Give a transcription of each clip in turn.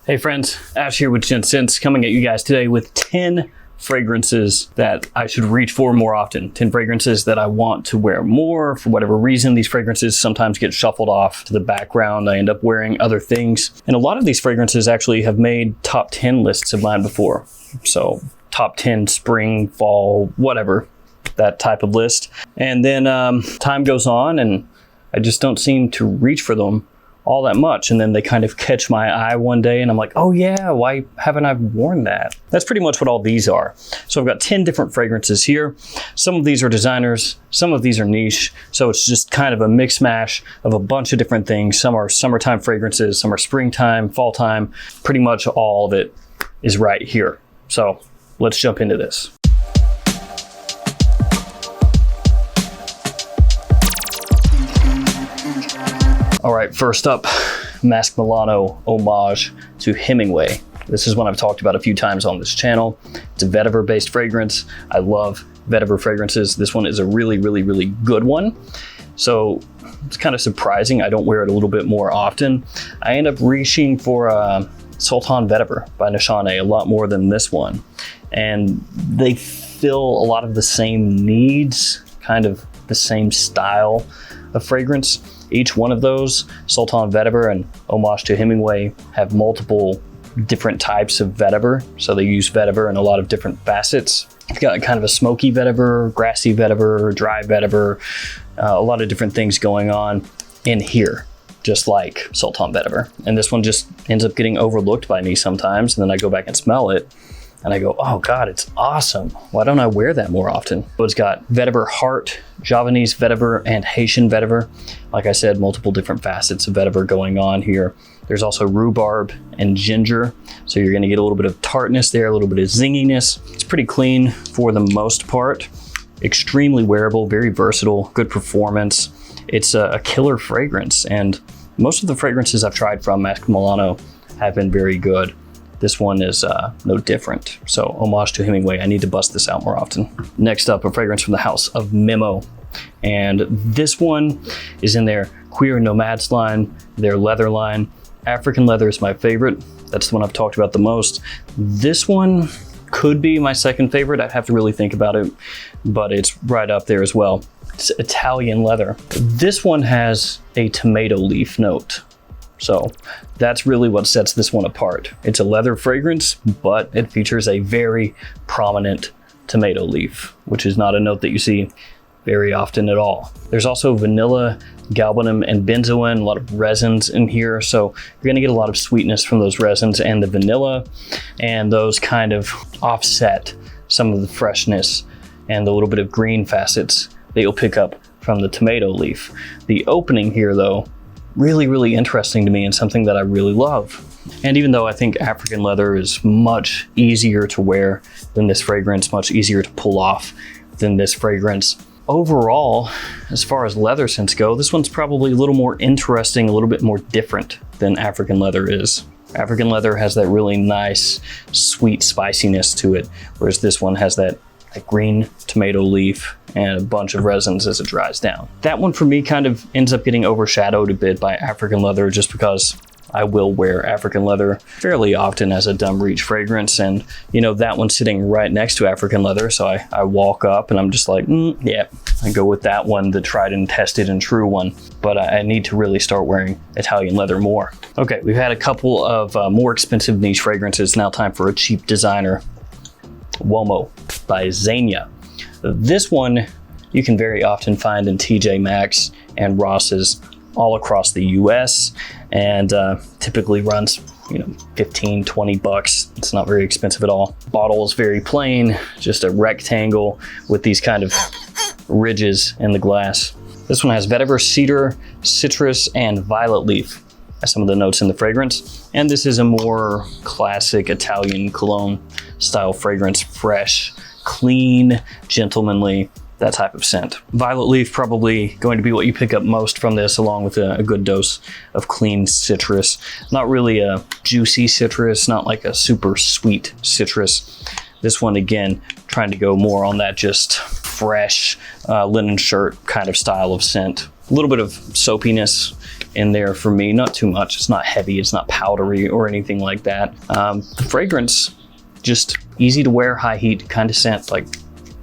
Hey friends, Ash here with Gents, coming at you guys today with 10 fragrances that I should reach for more often. 10 fragrances that I want to wear more for whatever reason. These fragrances sometimes get shuffled off to the background. I end up wearing other things. And a lot of these fragrances actually have made top 10 lists of mine before. So top 10 spring, fall, whatever, that type of list. And then time goes on and I just don't seem to reach for them all that much, and then they kind of catch my eye one day and I'm like, oh yeah, why haven't I worn that? That's pretty much what all these are. So I've got 10 different fragrances here. Some of these are designers, some of these are niche, so it's just kind of a mix mash of a bunch of different things. Some are summertime fragrances, some are springtime, fall time. Pretty much all of it is right here. So let's jump into this. All right, first up, Masque Milano homage to Hemingway. This is one I've talked about a few times on this channel. It's a vetiver-based fragrance. I love vetiver fragrances. This one is a really, really, really good one. So it's kind of surprising I don't wear it a little bit more often. I end up reaching for Sultan Vetiver by Nishane a lot more than this one. And they fill a lot of the same needs, kind of the same style of fragrance. Each one of those, Sultan Vetiver and Homage to Hemingway, have multiple different types of vetiver. So they use vetiver in a lot of different facets. You've got kind of a smoky vetiver, grassy vetiver, dry vetiver, a lot of different things going on in here, just like Sultan Vetiver. And this one just ends up getting overlooked by me sometimes. And then I go back and smell it and I go, oh God, it's awesome. Why don't I wear that more often? So it's got vetiver heart, Javanese vetiver, and Haitian vetiver. Like I said, multiple different facets of vetiver going on here. There's also rhubarb and ginger. So you're gonna get a little bit of tartness there, a little bit of zinginess. It's pretty clean for the most part. Extremely wearable, very versatile, good performance. It's a killer fragrance. And most of the fragrances I've tried from Masque Milano have been very good. This one is no different. So homage to Hemingway, I need to bust this out more often. Next up, a fragrance from the house of Momo. And this one is in their Queer Nomads line, their leather line. African leather is my favorite. That's the one I've talked about the most. This one could be my second favorite. I'd have to really think about it, but it's right up there as well. It's Italian leather. This one has a tomato leaf note. So that's really what sets this one apart. It's a leather fragrance, but it features a very prominent tomato leaf, which is not a note that you see very often at all. There's also vanilla, galbanum, and benzoin, a lot of resins in here. So you're gonna get a lot of sweetness from those resins and the vanilla, and those kind of offset some of the freshness and the little bit of green facets that you'll pick up from the tomato leaf. The opening here though, really, really interesting to me and something that I really love. And even though I think African leather is much easier to wear than this fragrance, much easier to pull off than this fragrance, overall, as far as leather scents go, this one's probably a little more interesting, a little bit more different than African leather is. African leather has that really nice, sweet spiciness to it, whereas this one has that green tomato leaf and a bunch of resins as it dries down. That one for me kind of ends up getting overshadowed a bit by African leather just because I will wear African leather fairly often as a dumb reach fragrance. And you know, that one's sitting right next to African leather. So I walk up and I'm just like, yeah, I go with that one, the tried and tested and true one. But I need to really start wearing Italian leather more. Okay, we've had a couple of more expensive niche fragrances. Now time for a cheap designer. Uomo by Zegna. This one you can very often find in TJ Maxx and Ross's all across the US, and typically runs, you know, 15, 20 bucks. It's not very expensive at all. Bottle is very plain, just a rectangle with these kind of ridges in the glass. This one has vetiver, cedar, citrus, and violet leaf as some of the notes in the fragrance. And this is a more classic Italian cologne style fragrance, fresh, clean, gentlemanly, that type of scent. Violet leaf probably going to be what you pick up most from this, along with a good dose of clean citrus. Not really a juicy citrus, not like a super sweet citrus. This one, again, trying to go more on that just fresh linen shirt kind of style of scent. A little bit of soapiness in there for me. Not too much. It's not heavy. It's not powdery or anything like that. The fragrance, just easy to wear, high heat kind of scent, like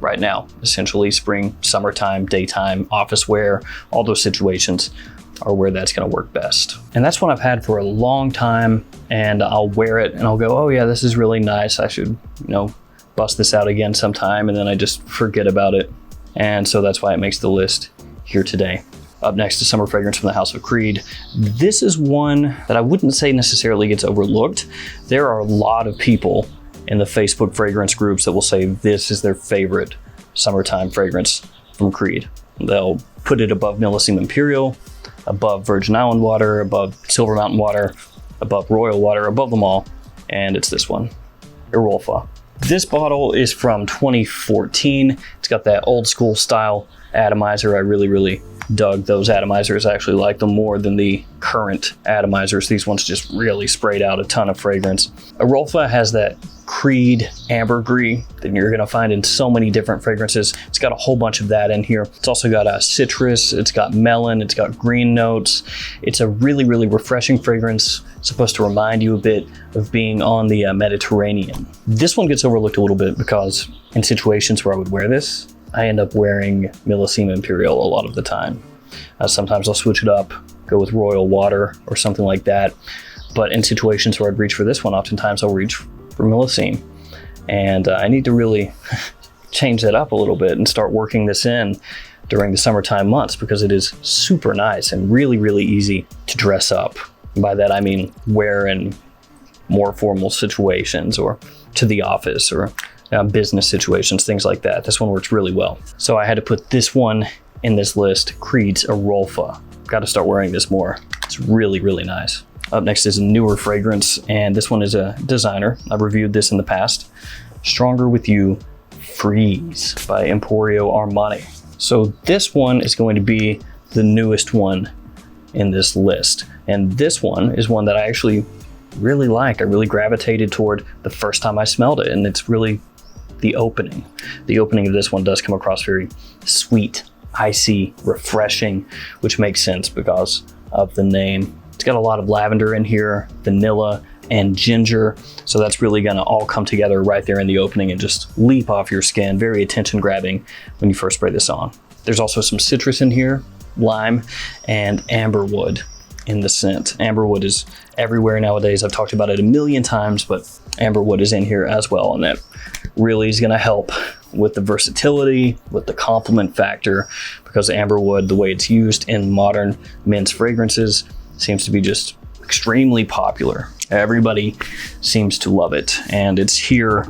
right now, essentially spring, summertime, daytime, office wear, all those situations are where that's going to work best. And that's one I've had for a long time, and I'll wear it and I'll go, oh yeah, this is really nice. I should, bust this out again sometime, and then I just forget about it. And so that's why it makes the list here today. Up next is summer fragrance from the House of Creed. This is one that I wouldn't say necessarily gets overlooked. There are a lot of people in the Facebook fragrance groups that will say this is their favorite summertime fragrance from Creed. They'll put it above Millesime Imperial, above Virgin Island water, above Silver Mountain water, above Royal water, above them all, and it's this one, Olfa. This bottle is from 2014. It's got that old school style atomizer. I really dug those atomizers. I actually like them more than the current atomizers. These ones just really sprayed out a ton of fragrance. Olfa has that Creed ambergris that you're gonna find in so many different fragrances. It's got a whole bunch of that in here. It's also got a citrus, it's got melon, it's got green notes. It's a really refreshing fragrance. It's supposed to remind you a bit of being on the Mediterranean. This one gets overlooked a little bit because in situations where I would wear this, I end up wearing Millesime Imperial a lot of the time. Sometimes I'll switch it up, go with Royal water or something like that. But in situations where I'd reach for this one, oftentimes I'll reach for Millesime. And I need to really change that up a little bit and start working this in during the summertime months, because it is super nice and really easy to dress up. And by that I mean wear in more formal situations or to the office or business situations, things like that. This one works really well. So I had to put this one in this list, Creed's Olfa. Got to start wearing this more. It's really nice. Up next is a newer fragrance, and this one is a designer. I've reviewed this in the past. Stronger With You Freeze by Emporio Armani. So this one is going to be the newest one in this list. And this one is one that I actually really liked. I really gravitated toward the first time I smelled it, and it's really the opening. The opening of this one does come across very sweet, icy, refreshing, which makes sense because of the name. It's got a lot of lavender in here, vanilla, and ginger. So that's really gonna all come together right there in the opening and just leap off your skin. Very attention grabbing when you first spray this on. There's also some citrus in here, lime, and amberwood in the scent. Amberwood is everywhere nowadays. I've talked about it a million times, but amberwood is in here as well. And that really is gonna help with the versatility, with the complement factor, because amberwood, the way it's used in modern men's fragrances, seems to be just extremely popular. Everybody seems to love it, and it's here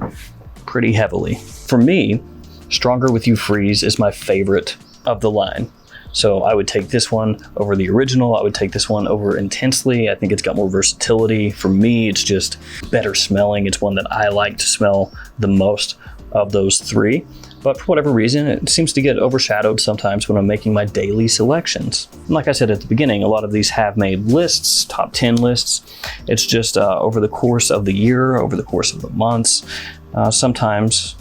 pretty heavily. For me, Stronger With You Freeze is my favorite of the line. So I would take this one over the original. I would take this one over Intensely. I think it's got more versatility. For me, it's just better smelling. It's one that I like to smell the most of those three. But for whatever reason, it seems to get overshadowed sometimes when I'm making my daily selections. And like I said at the beginning, a lot of these have made lists, top 10 lists. It's just over the course of the year, over the course of the months, sometimes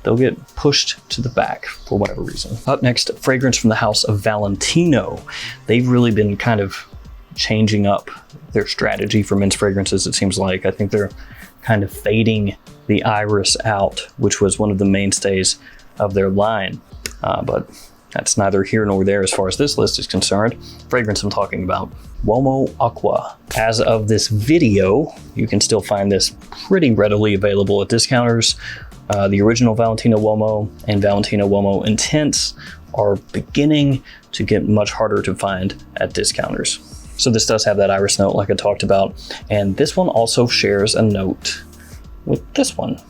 they'll get pushed to the back for whatever reason. Up next, fragrance from the house of Valentino. They've really been kind of changing up their strategy for men's fragrances, it seems like. I think they're kind of fading the iris out, which was one of the mainstays of their line. But that's neither here nor there as far as this list is concerned. Fragrance I'm talking about, Momo Aqua. As of this video, you can still find this pretty readily available at discounters. The original Valentino Uomo and Valentino Uomo Intense are beginning to get much harder to find at discounters. So this does have that iris note like I talked about. And this one also shares a note with this one,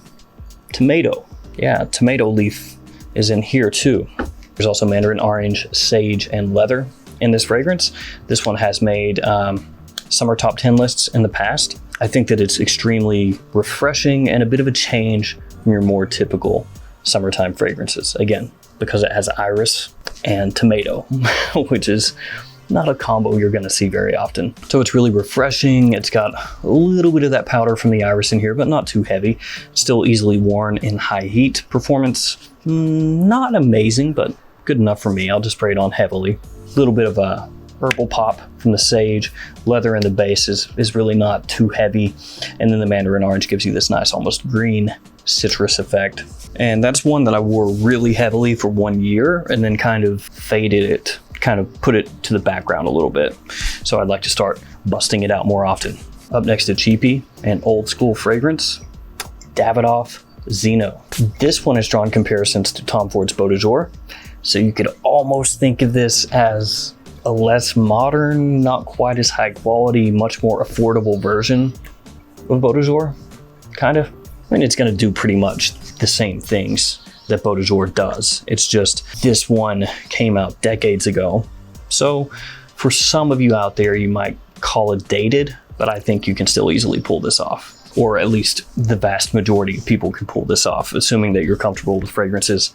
tomato. Yeah, tomato leaf is in here too. There's also mandarin orange, sage, and leather in this fragrance. This one has made summer top 10 lists in the past. I think that it's extremely refreshing and a bit of a change from your more typical summertime fragrances. Again, because it has iris and tomato, which is not a combo you're gonna see very often. So it's really refreshing. It's got a little bit of that powder from the iris in here, but not too heavy. Still easily worn in high heat. Performance, not amazing, but good enough for me. I'll just spray it on heavily. A little bit of a herbal pop from the sage. Leather in the base is really not too heavy. And then the mandarin orange gives you this nice, almost green citrus effect. And that's one that I wore really heavily for 1 year and then kind of faded it, kind of put it to the background a little bit. So I'd like to start busting it out more often. Up next to cheapy and old school fragrance, Davidoff XENO. This one has drawn comparisons to Tom Ford's Beau de Jour. So you could almost think of this as a less modern, not quite as high quality, much more affordable version of Beau de Jour, kind of. I mean, it's gonna do pretty much the same things that Beau de Jour does. It's just this one came out decades ago. So for some of you out there, you might call it dated, but I think you can still easily pull this off. Or at least the vast majority of people can pull this off, assuming that you're comfortable with fragrances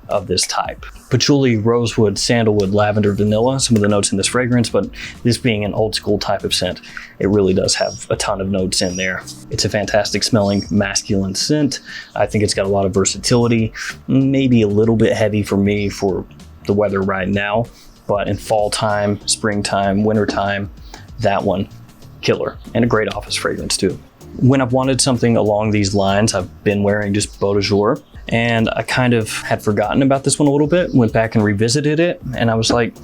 of this type. Patchouli, rosewood, sandalwood, lavender, vanilla, some of the notes in this fragrance, but this being an old school type of scent, it really does have a ton of notes in there. It's a fantastic smelling masculine scent. I think it's got a lot of versatility, maybe a little bit heavy for me for the weather right now, but in fall time, springtime, winter time, that one, killer, and a great office fragrance too. When I've wanted something along these lines, I've been wearing just Beau de Jour, and I kind of had forgotten about this one a little bit, went back and revisited it, and I was like,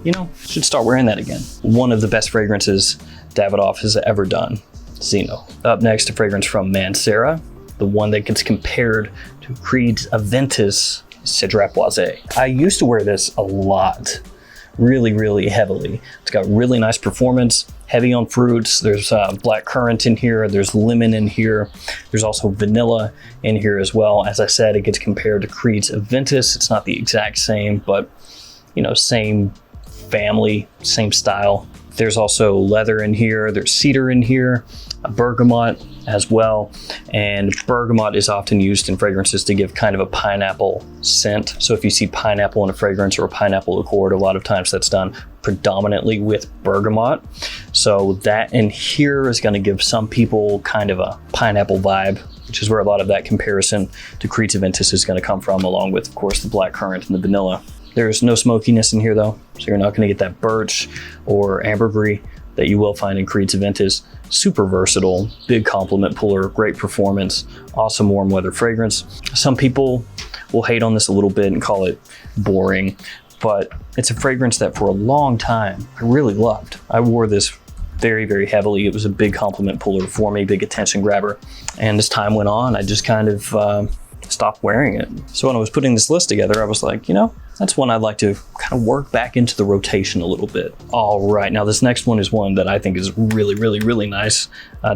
you know, should start wearing that again. One of the best fragrances Davidoff has ever done, XENO. Up next, a fragrance from Mancera, the one that gets compared to Creed's Aventus Cedrat Boisé. I used to wear this a lot, really, really heavily. It's got really nice performance, heavy on fruits. There's black currant in here. There's lemon in here. There's also vanilla in here as well. As I said, it gets compared to Creed's Aventus. It's not the exact same, but you know, same family, same style. There's also leather in here. There's cedar in here, a bergamot as well. And bergamot is often used in fragrances to give kind of a pineapple scent. So if you see pineapple in a fragrance or a pineapple accord, a lot of times that's done predominantly with bergamot. So that in here is going to give some people kind of a pineapple vibe, which is where a lot of that comparison to Creed's Aventus is going to come from, along with, of course, the black currant and the vanilla. There's no smokiness in here though, so you're not going to get that birch or ambergris that you will find in Creed's Aventus. Super versatile, big compliment puller, great performance, awesome warm weather fragrance. Some people will hate on this a little bit and call it boring, but it's a fragrance that for a long time I really loved. I wore this very, very heavily. It was a big compliment puller for me, big attention grabber. And as time went on, I just kind of stopped wearing it. So when I was putting this list together, I was like, you know, that's one I'd like to kind of work back into the rotation a little bit. All right, now this next one is one that I think is really, really, really nice.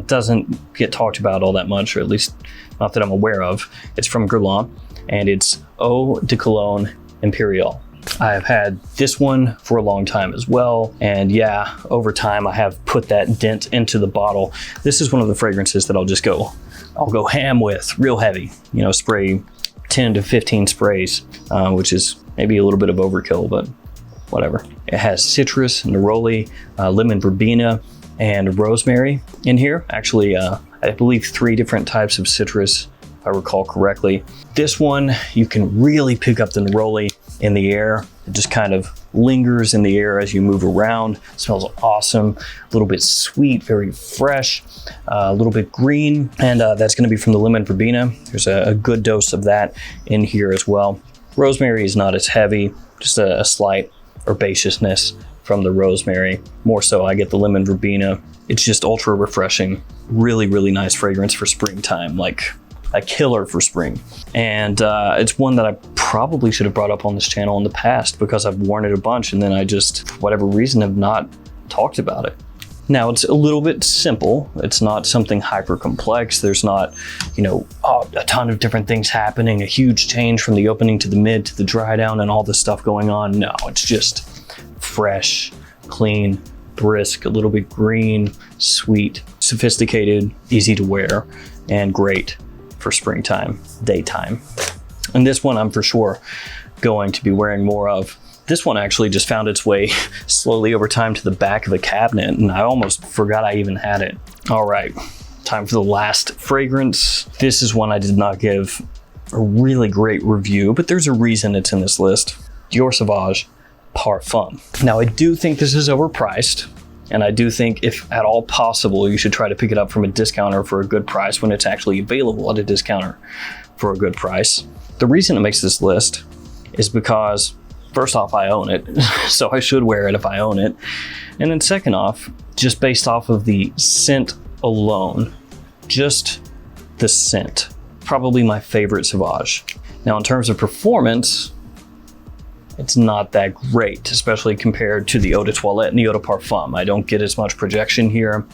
Doesn't get talked about all that much, or at least not that I'm aware of. It's from Guerlain, and it's Oud Cologne Imperial. I've had this one for a long time as well, and yeah, over time I have put that dent into the bottle. This is one of the fragrances that I'll go ham with, real heavy, you know, spray 10 to 15 sprays, which is maybe a little bit of overkill, but whatever. It has citrus, neroli, lemon verbena, and rosemary in here. Actually, I believe 3 different types of citrus, if I recall correctly. This one, you can really pick up the neroli in the air. It just kind of lingers in the air as you move around. It smells awesome, a little bit sweet, very fresh, a little bit green, and that's going to be from the lemon verbena. There's a good dose of that in here as well. Rosemary is not as heavy, just a slight herbaceousness from the rosemary. More so, I get the lemon verbena. It's just ultra refreshing, really, really nice fragrance for springtime, like a killer for spring. And it's one that I probably should have brought up on this channel in the past because I've worn it a bunch, and then I just, for whatever reason, have not talked about it. Now, it's a little bit simple. It's not something hyper complex. There's not, you know, a ton of different things happening, a huge change from the opening to the mid to the dry down and all this stuff going on. No, it's just fresh, clean, brisk, a little bit green, sweet, sophisticated, easy to wear, and great for springtime, daytime. And this one I'm for sure going to be wearing more of. This one actually just found its way slowly over time to the back of a cabinet, and I almost forgot I even had it. All right, time for the last fragrance. This is one I did not give a really great review, but there's a reason it's in this list. Dior Sauvage Parfum. Now, I do think this is overpriced, and I do think if at all possible, you should try to pick it up from a discounter for a good price when it's actually available at a discounter for a good price. The reason it makes this list is because, first off, I own it, so I should wear it if I own it. And then second off, just based off of the scent alone, just the scent, probably my favorite Sauvage. Now, in terms of performance, it's not that great, especially compared to the Eau de Toilette and the Eau de Parfum. I don't get as much projection here.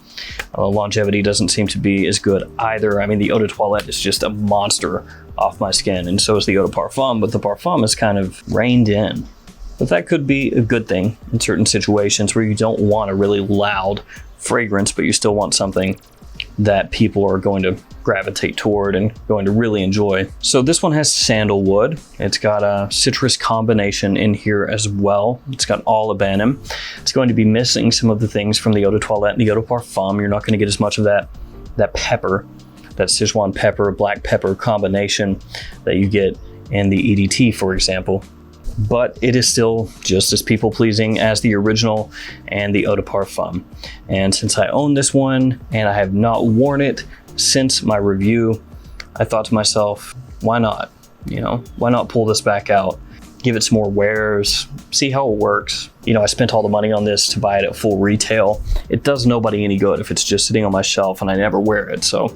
Longevity doesn't seem to be as good either. I mean, the Eau de Toilette is just a monster off my skin, and so is the Eau de Parfum, but the Parfum is kind of reined in. But that could be a good thing in certain situations where you don't want a really loud fragrance, but you still want something that people are going to gravitate toward and going to really enjoy. So this one has sandalwood. It's got a citrus combination in here as well. It's got olibanum. It's going to be missing some of the things from the Eau de Toilette and the Eau de Parfum. You're not going to get as much of that pepper, that Sichuan pepper, black pepper combination that you get in the EDT, for example. But it is still just as people pleasing as the original and the Eau de Parfum. And since I own this one and I have not worn it since my review, I thought to myself, why not? You know, why not pull this back out, give it some more wears, see how it works. You know, I spent all the money on this to buy it at full retail. It does nobody any good if it's just sitting on my shelf and I never wear it. So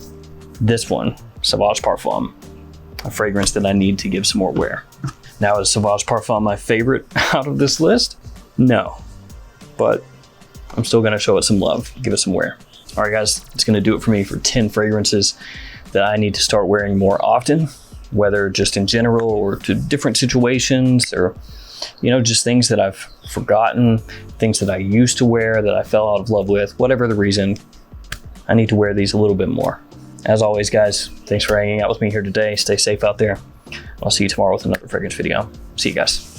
this one, Sauvage Parfum, a fragrance that I need to give some more wear. Now, is Sauvage Parfum my favorite out of this list? No, but I'm still gonna show it some love, give it some wear. All right, guys, it's gonna do it for me for 10 fragrances that I need to start wearing more often, whether just in general or to different situations, or, you know, just things that I've forgotten, things that I used to wear that I fell out of love with, whatever the reason, I need to wear these a little bit more. As always, guys, thanks for hanging out with me here today. Stay safe out there. I'll see you tomorrow with another fragrance video. See you guys.